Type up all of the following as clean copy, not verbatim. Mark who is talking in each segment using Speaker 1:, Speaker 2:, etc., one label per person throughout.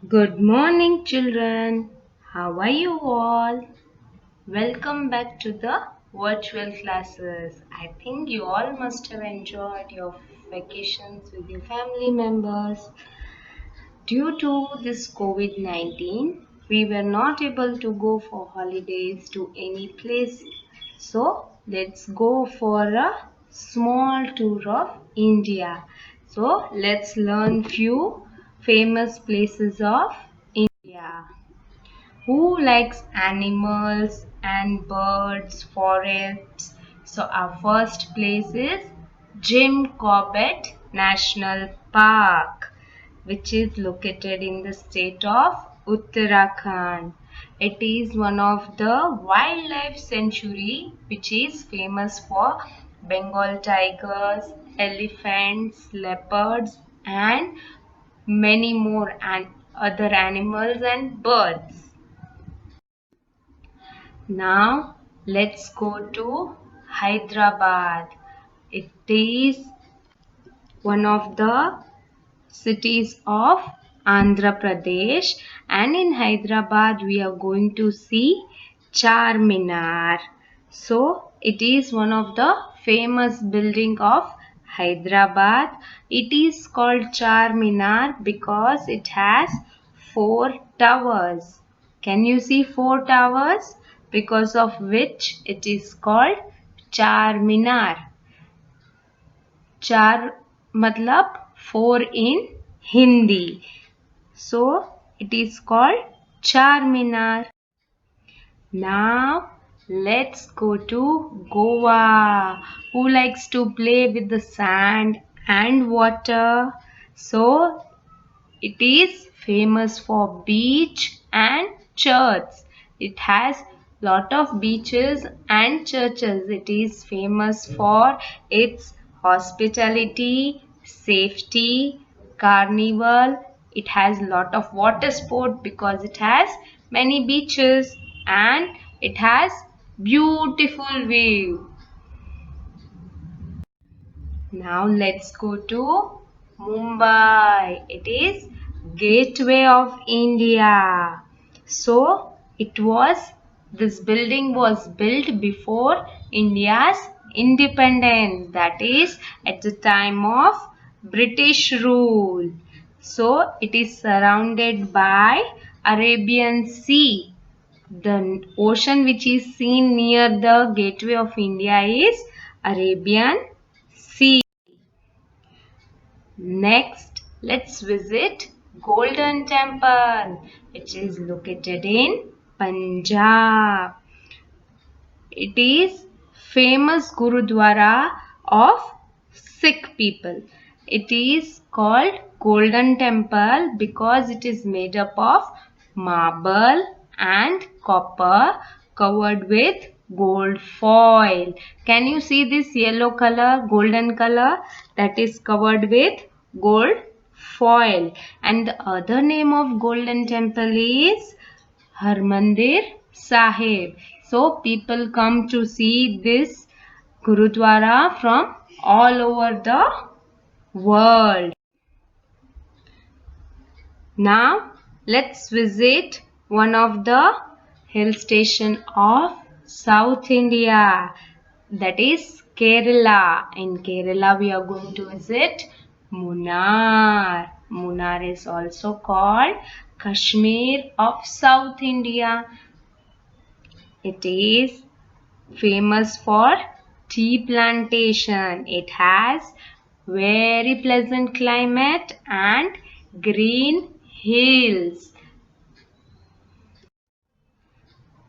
Speaker 1: Good morning, children. How are you all? Welcome back to the virtual classes. I think you all must have enjoyed your vacations with your family members. Due to this COVID 19, we were not able to go for holidays to any place. So, let's go for a small tour of India. So, let's learn few famous places of India. Who likes animals and birds, forests? So our first place is Jim Corbett National Park, which is located in the state of Uttarakhand. It is one of the wildlife sanctuary which is famous for Bengal tigers, elephants, leopards and many more and other animals and birds. Now let's go to Hyderabad. It is one of the cities of Andhra Pradesh, and in Hyderabad we are going to see Charminar. So it is one of the famous building of Hyderabad. It is called Charminar because it has four towers. Can you see four towers? Because of which it is called Charminar. चार मतलब four in Hindi. So it is called Charminar. Now let's go to Goa. Who likes to play with the sand and water? So it is famous for beach and church. It has lot of beaches and churches. It is famous for its hospitality, safety, carnival. It has lot of water sport because it has many beaches and it has beautiful view. Now let's go to Mumbai. It is Gateway of India. So this building was built before India's independence, that is at the time of British rule. So it is surrounded by Arabian Sea. The ocean which is seen near the Gateway of India is Arabian Sea. Next, let's visit Golden Temple, which is located in Punjab. It is famous Gurudwara of Sikh people. It is called Golden Temple because it is made up of marble and copper covered with gold foil. Can you see this yellow color, golden color that is covered with gold foil? And the other name of Golden Temple is Harmandir Sahib. So people come to see this Gurudwara from all over the world. Now let's visit one of the hill station of South India, that is Kerala. In Kerala we are going to visit Munnar. Munnar is also called Kashmir of South India. It is famous for tea plantation. It has very pleasant climate and green hills.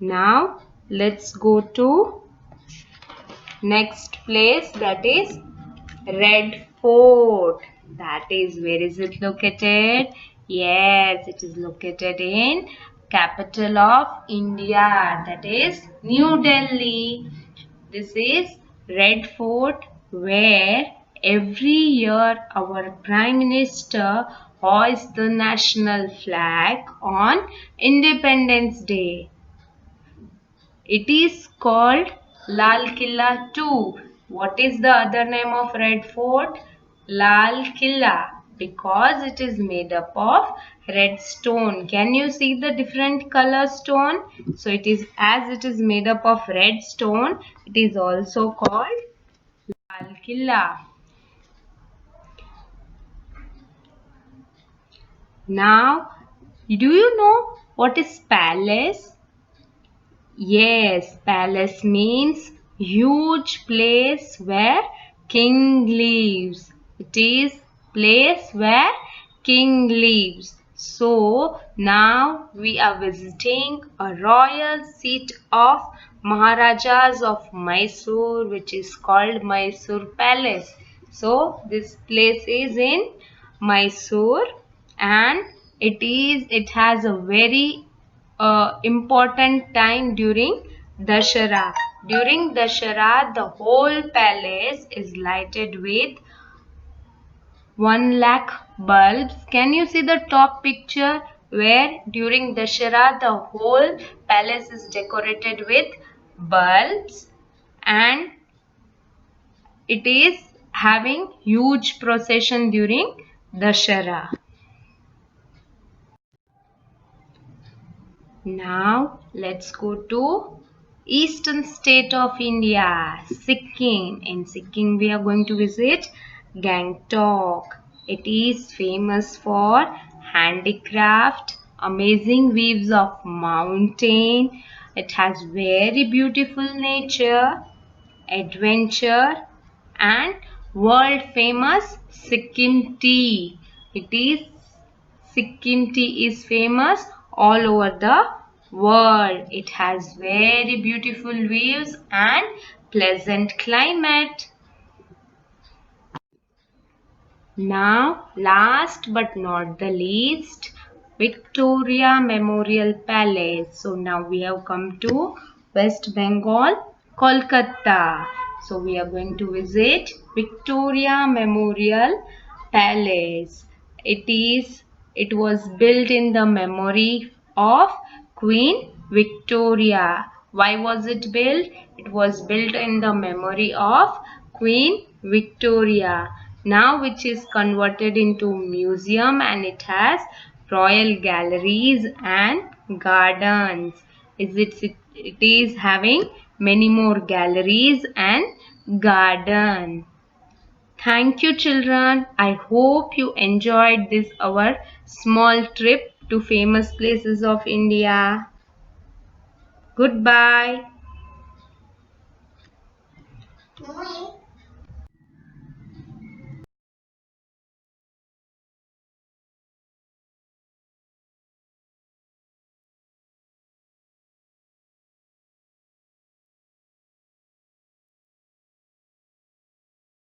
Speaker 1: Now let's go to next place, that is Red Fort. That is, where is it located? Yes, it is located in capital of India, that is New Delhi. This is Red Fort, where every year our Prime Minister hoists the national flag on Independence Day. It is called Lal Killa too. What is the other name of Red Fort? Lal Killa. Because it is made up of red stone. Can you see the different color stone? So it is, as it is made up of red stone, it is also called Lal Killa. Now, do you know what is palace? Yes, palace means huge place where king lives. It is place where king lives. So now we are visiting a royal seat of Maharajas of Mysore, which is called Mysore Palace. So this place is in Mysore, and it has a very important time during Dashara. During Dashara, the whole palace is lighted with 1 lakh bulbs. Can you see the top picture where during Dashara the whole palace is decorated with bulbs, and it is having huge procession during Dashara. Now let's go to eastern state of India, Sikkim. In Sikkim we are going to visit Gangtok. It is famous for handicraft, amazing views of mountain. It has very beautiful nature, adventure, and world famous Sikkim tea. It is Sikkim tea is famous all over the world. It has very beautiful views and pleasant climate. Now, last but not the least, Victoria Memorial Palace. So now we have come to West Bengal, Kolkata. So we are going to visit Victoria Memorial Palace. It was built in the memory of Queen Victoria. Why was it built? It was built in the memory of Queen Victoria, now which is converted into museum, and it has royal galleries and gardens. It is having many more galleries and garden. Thank you, children. I hope you enjoyed this our small trip to famous places of India. Goodbye.